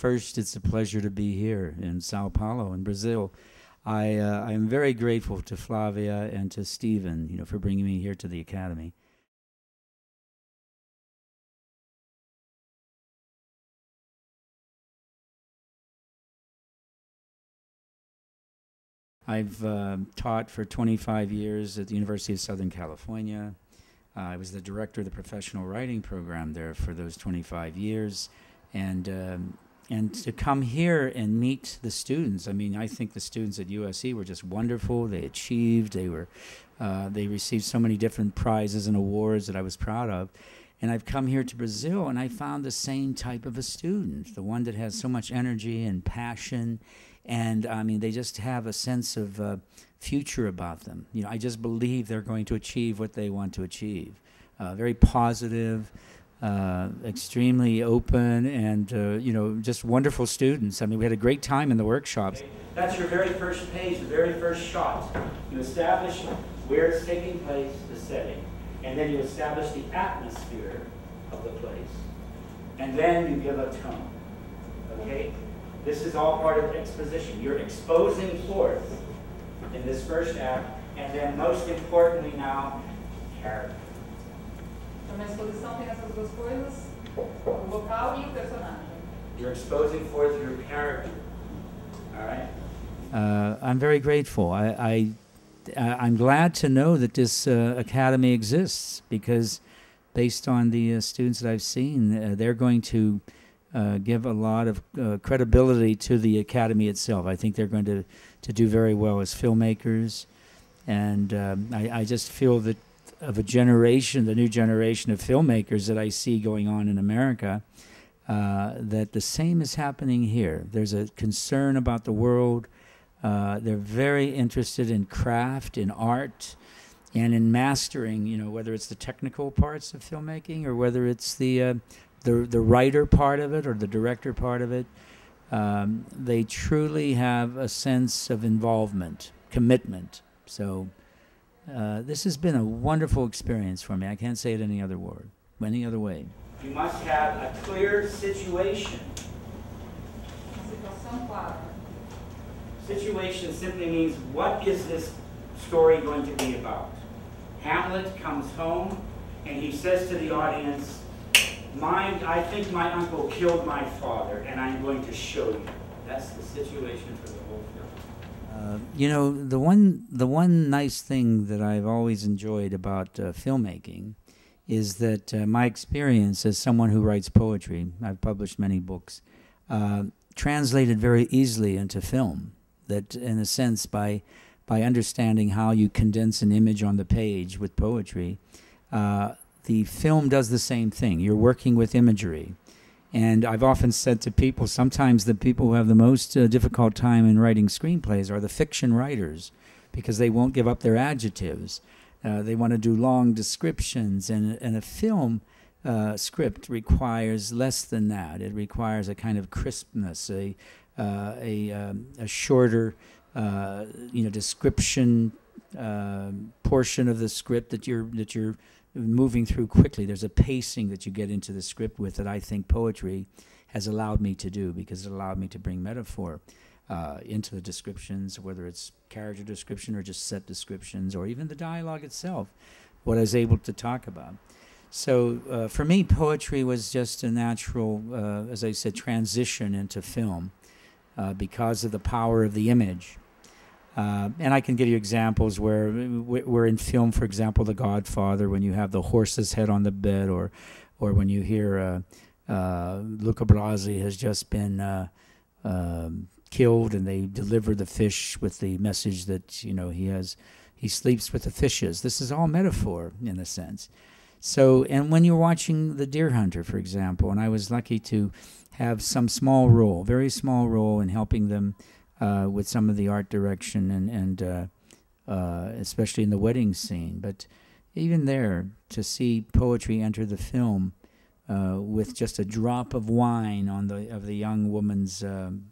first, it's a pleasure to be here in Sao Paulo, in Brazil. I'm very grateful to Flavia and to Stephen, for bringing me here to the Academy. I've taught for 25 years at the University of Southern California. I was the director of the professional writing program there for those 25 years. And to come here and meet the students, I think the students at USC were just wonderful. They achieved, they received so many different prizes and awards that I was proud of. And I've come here to Brazil and I found the same type of a student, the one that has so much energy and passion. And they just have a sense of future about them. I just believe they're going to achieve what they want to achieve. Very positive, extremely open, and just wonderful students. We had a great time in the workshops. That's your very first page, the very first shot. You establish where it's taking place, the setting, and then you establish the atmosphere of the place, and then you give a tone. Okay? This is all part of exposition. You're exposing forth in this first act, and then most importantly now, character. Então, a exposição tem essas duas coisas, o local e o personagem. You're exposing forth your character. All right? I'm very grateful. I'm glad to know that this academy exists, because based on the students that I've seen, they're going to give a lot of credibility to the Academy itself. I think they're going to do very well as filmmakers. And I just feel that of a generation, the new generation of filmmakers that I see going on in America, that the same is happening here. There's a concern about the world. They're very interested in craft, in art, and in mastering, whether it's the technical parts of filmmaking or whether it's the writer part of it or the director part of it. They truly have a sense of involvement, commitment. So this has been a wonderful experience for me. I can't say it any other way. You must have a clear situation. Situation simply means, what is this story going to be about? Hamlet comes home and he says to the audience, I think my uncle killed my father, and I'm going to show you. That's the situation for the whole film. The one nice thing that I've always enjoyed about filmmaking is that my experience as someone who writes poetry, I've published many books, translated very easily into film. That, in a sense, by understanding how you condense an image on the page with poetry, the film does the same thing. You're working with imagery. And I've often said to people, sometimes the people who have the most difficult time in writing screenplays are the fiction writers, because they won't give up their adjectives. They want to do long descriptions, and a film script requires less than that. It requires a kind of crispness, a shorter description portion of the script that you're moving through quickly. There's a pacing that you get into the script with that I think poetry has allowed me to do, because it allowed me to bring metaphor into the descriptions, whether it's character description or just set descriptions or even the dialogue itself, what I was able to talk about. So for me, poetry was just a natural, as I said, transition into film because of the power of the image. And I can give you examples where we're in film, for example, The Godfather, when you have the horse's head on the bed, or when you hear Luca Brasi has just been killed, and they deliver the fish with the message that he sleeps with the fishes. This is all metaphor in a sense. So, and when you're watching The Deer Hunter, for example, and I was lucky to have some small role, very small role in helping them with some of the art direction and especially in the wedding scene. But even there, to see poetry enter the film with just a drop of wine on the young woman's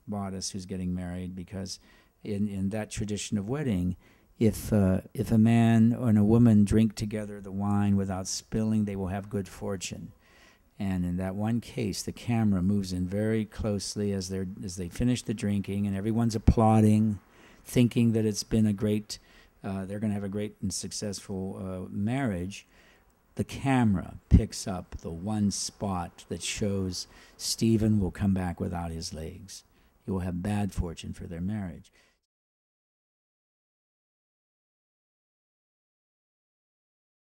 bodice who's getting married, because in that tradition of wedding, if a man and a woman drink together the wine without spilling, they will have good fortune. And in that one case, the camera moves in very closely as they finish the drinking, and everyone's applauding, thinking that it's been a great, they're going to have a great and successful marriage. The camera picks up the one spot that shows Stephen will come back without his legs. He will have bad fortune for their marriage.